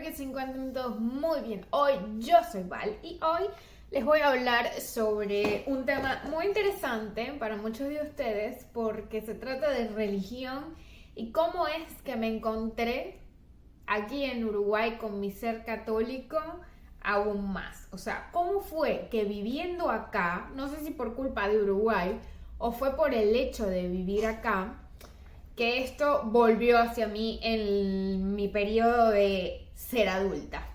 espero que se encuentren todos muy bien. Hoy yo soy Val y hoy les voy a hablar sobre un tema muy interesante para muchos de ustedes porque se trata de religión y cómo es que me encontré aquí en Uruguay con mi ser católico aún más. O sea, cómo fue que viviendo acá, no sé si por culpa de Uruguay o fue por el hecho de vivir acá, que esto volvió hacia mí en mi periodo de ser adulta.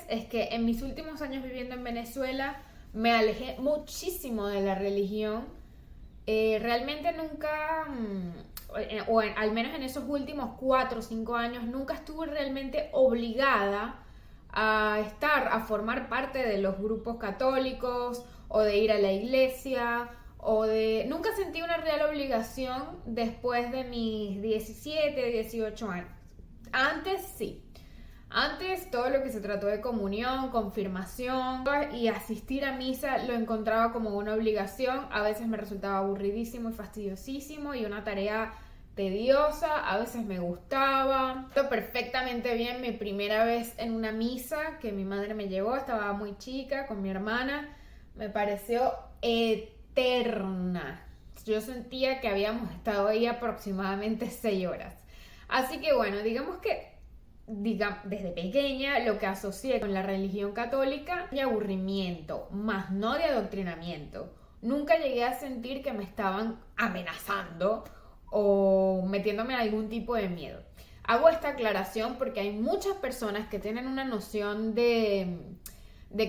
Es que en mis últimos años viviendo en Venezuela me alejé muchísimo de la religión. Realmente nunca, al menos en esos últimos 4 o 5 años, nunca estuve realmente obligada a formar parte de los grupos católicos o de ir a la iglesia nunca sentí una real obligación después de mis 17, 18 años. Antes sí. Antes todo lo que se trató de comunión, confirmación y asistir a misa lo encontraba como una obligación. A veces me resultaba aburridísimo y fastidiosísimo y una tarea tediosa. A veces me gustaba. Esto perfectamente bien mi primera vez en una misa que mi madre me llevó. Estaba muy chica con mi hermana. Me pareció eterna. Yo sentía que habíamos estado ahí aproximadamente 6 horas. Así que bueno, digamos que desde pequeña lo que asocié con la religión católica de aburrimiento, más no de adoctrinamiento. Nunca llegué a sentir que me estaban amenazando o metiéndome en algún tipo de miedo. Hago esta aclaración porque hay muchas personas que tienen una noción de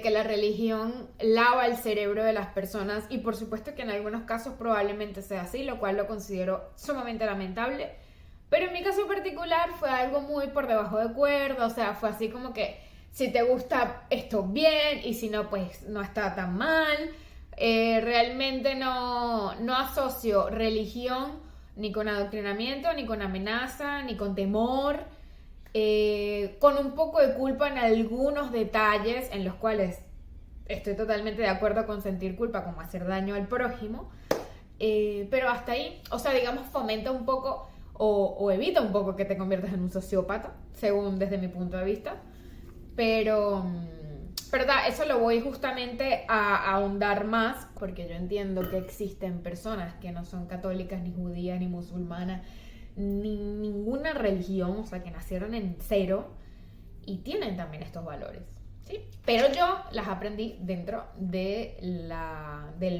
que la religión lava el cerebro de las personas y por supuesto que en algunos casos probablemente sea así, lo cual lo considero sumamente lamentable. Pero en mi caso particular fue algo muy por debajo de cuerda, o sea, fue así como que si te gusta esto bien y si no, pues no está tan mal. Realmente no asocio religión ni con adoctrinamiento, ni con amenaza, ni con temor, con un poco de culpa en algunos detalles en los cuales estoy totalmente de acuerdo con sentir culpa, como hacer daño al prójimo, pero hasta ahí, o sea, digamos, fomenta un poco o evita un poco que te conviertas en un sociópata, según desde mi punto de vista. Pero eso lo voy justamente a ahondar más, porque yo entiendo que existen personas que no son católicas, ni judías, ni musulmanas, ni ninguna religión, o sea, que nacieron en cero y tienen también estos valores, ¿sí? Pero yo las aprendí dentro del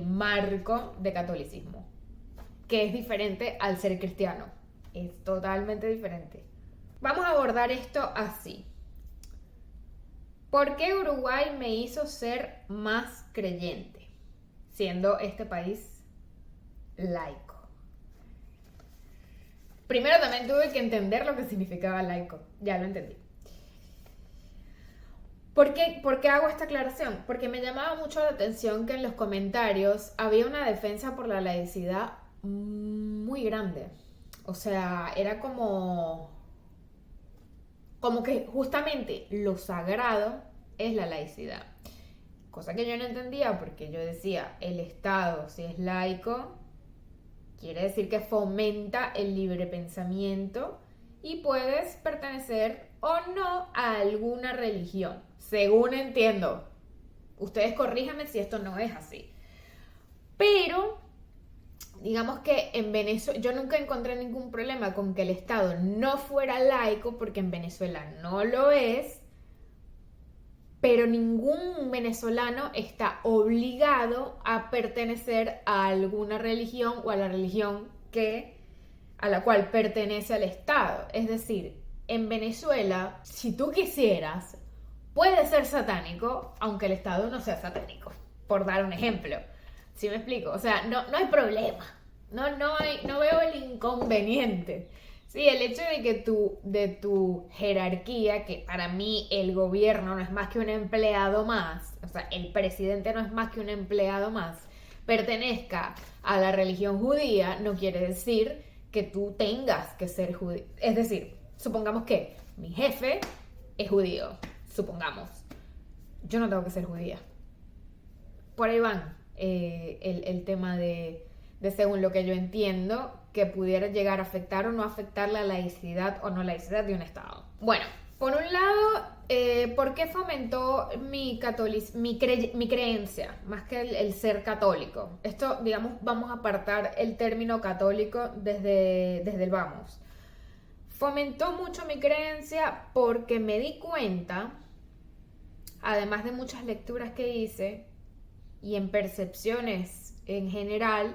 marco de catolicismo, que es diferente al ser cristiano. Es totalmente diferente. Vamos a abordar esto así. ¿Por qué Uruguay me hizo ser más creyente, siendo este país laico? Primero también tuve que entender lo que significaba laico. Ya lo entendí. ¿Por qué hago esta aclaración? Porque me llamaba mucho la atención que en los comentarios había una defensa por la laicidad muy grande. O sea, era como que justamente lo sagrado es la laicidad. Cosa que yo no entendía porque yo decía, el Estado, si es laico, quiere decir que fomenta el libre pensamiento y puedes pertenecer o no a alguna religión, según entiendo. Ustedes corríjanme si esto no es así. Pero digamos que en Venezuela yo nunca encontré ningún problema con que el Estado no fuera laico, porque en Venezuela no lo es, pero ningún venezolano está obligado a pertenecer a alguna religión o a la religión a la cual pertenece al Estado. Es decir, en Venezuela, si tú quisieras, puedes ser satánico, aunque el Estado no sea satánico, por dar un ejemplo. ¿Sí me explico? O sea, no hay problema. No veo el inconveniente. Sí, el hecho de tu jerarquía, que para mí el gobierno no es más que un empleado más, o sea, el presidente no es más que un empleado más, pertenezca a la religión judía, no quiere decir que tú tengas que ser judío. Es decir, supongamos que mi jefe es judío, supongamos. Yo no tengo que ser judía. Por ahí van el tema de según lo que yo entiendo, que pudiera llegar a afectar o no afectar la laicidad o no laicidad de un Estado. Bueno, por un lado, ¿por qué fomentó mi creencia, más que el ser católico? Esto, digamos, vamos a apartar el término católico desde el vamos. Fomentó mucho mi creencia porque me di cuenta, además de muchas lecturas que hice y en percepciones en general,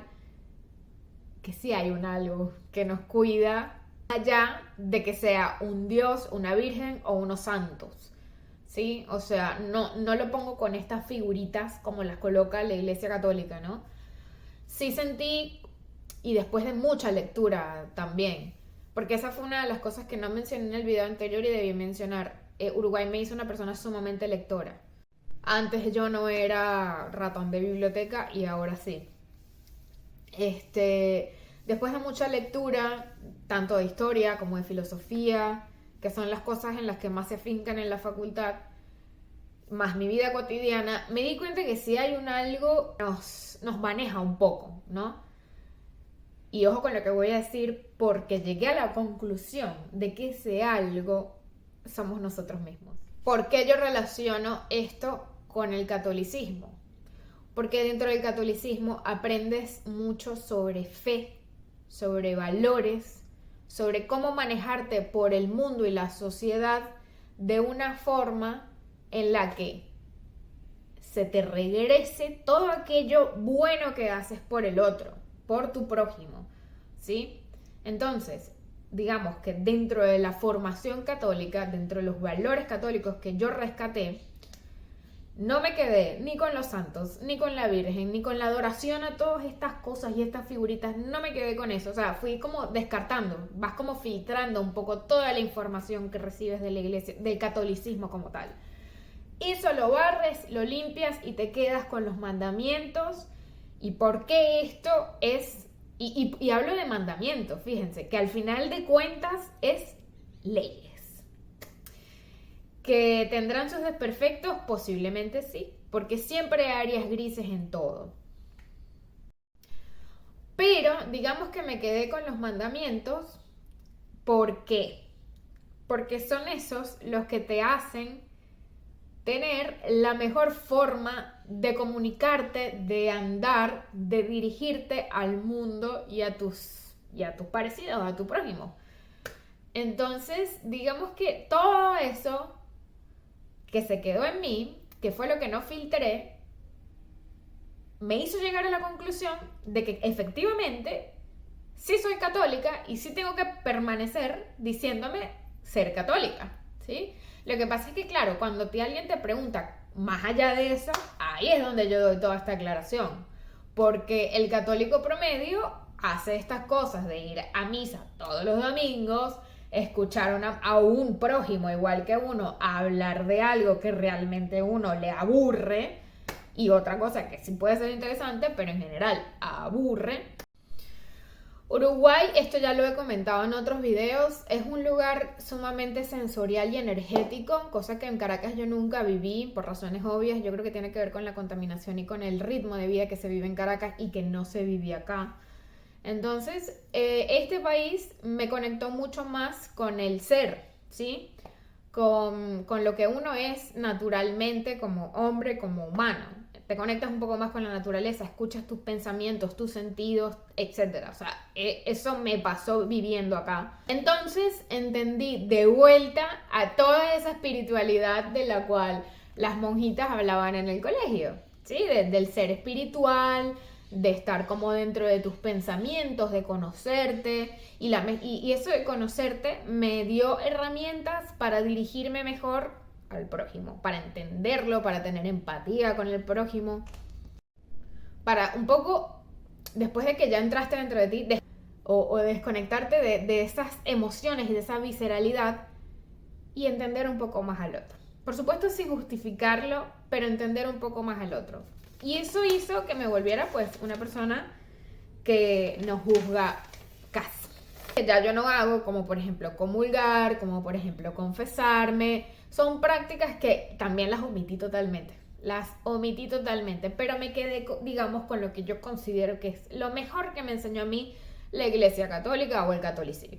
que sí hay un algo que nos cuida allá de que sea un Dios, una virgen o unos santos, ¿sí? O sea, no lo pongo con estas figuritas como las coloca la Iglesia Católica, ¿no? Sí sentí, y después de mucha lectura también, porque esa fue una de las cosas que no mencioné en el video anterior y debí mencionar. Uruguay me hizo una persona sumamente lectora. Antes yo no era ratón de biblioteca y ahora sí. Después de mucha lectura, tanto de historia como de filosofía, que son las cosas en las que más se afincan en la facultad, más mi vida cotidiana, me di cuenta que si hay un algo nos maneja un poco, ¿no? Y ojo con lo que voy a decir, porque llegué a la conclusión de que ese algo somos nosotros mismos. ¿Por qué yo relaciono esto con el catolicismo? Porque dentro del catolicismo aprendes mucho sobre fe, sobre valores, sobre cómo manejarte por el mundo y la sociedad de una forma en la que se te regrese todo aquello bueno que haces por el otro, por tu prójimo, ¿sí? Entonces, digamos que dentro de la formación católica, dentro de los valores católicos que yo rescaté, no me quedé ni con los santos, ni con la Virgen, ni con la adoración a todas estas cosas y estas figuritas. No me quedé con eso. O sea, fui como descartando, vas como filtrando un poco toda la información que recibes de la iglesia, del catolicismo como tal. Y eso lo barres, lo limpias y te quedas con los mandamientos. ¿Y por qué esto es? Y hablo de mandamientos, fíjense, que al final de cuentas es leyes. ¿Que tendrán sus desperfectos? Posiblemente sí, porque siempre hay áreas grises en todo. Pero digamos que me quedé con los mandamientos. ¿Por qué? Porque son esos los que te hacen tener la mejor forma de comunicarte, de andar, de dirigirte al mundo y a tus parecidos, a tu prójimo. Entonces, digamos que todo eso que se quedó en mí, que fue lo que no filtré, me hizo llegar a la conclusión de que efectivamente sí soy católica y sí tengo que permanecer diciéndome ser católica, ¿sí? Lo que pasa es que, claro, cuando alguien te pregunta más allá de eso, ahí es donde yo doy toda esta aclaración. Porque el católico promedio hace estas cosas de ir a misa todos los domingos, escuchar a un prójimo igual que uno hablar de algo que realmente uno le aburre, y otra cosa que sí puede ser interesante, pero en general aburre. Uruguay, esto ya lo he comentado en otros videos, es un lugar sumamente sensorial y energético, cosa que en Caracas yo nunca viví por razones obvias. Yo creo que tiene que ver con la contaminación y con el ritmo de vida que se vive en Caracas y que no se vive acá. Entonces, este país me conectó mucho más con el ser, ¿sí? Con lo que uno es naturalmente como hombre, como humano. Te conectas un poco más con la naturaleza, escuchas tus pensamientos, tus sentidos, etc. O sea, eso me pasó viviendo acá. Entonces entendí de vuelta a toda esa espiritualidad de la cual las monjitas hablaban en el colegio, ¿sí? Del ser espiritual, de estar como dentro de tus pensamientos, de conocerte, y eso de conocerte me dio herramientas para dirigirme mejor al prójimo, para entenderlo, para tener empatía con el prójimo, para un poco, después de que ya entraste dentro de ti, o desconectarte de esas emociones y de esa visceralidad y entender un poco más al otro. Por supuesto sin justificarlo, pero entender un poco más al otro. Y eso hizo que me volviera pues una persona que no juzga casi. Ya yo no hago como por ejemplo comulgar, como por ejemplo confesarme. Son prácticas que también las omití totalmente. Las omití totalmente, pero me quedé, digamos, con lo que yo considero que es lo mejor que me enseñó a mí la Iglesia Católica o el catolicismo.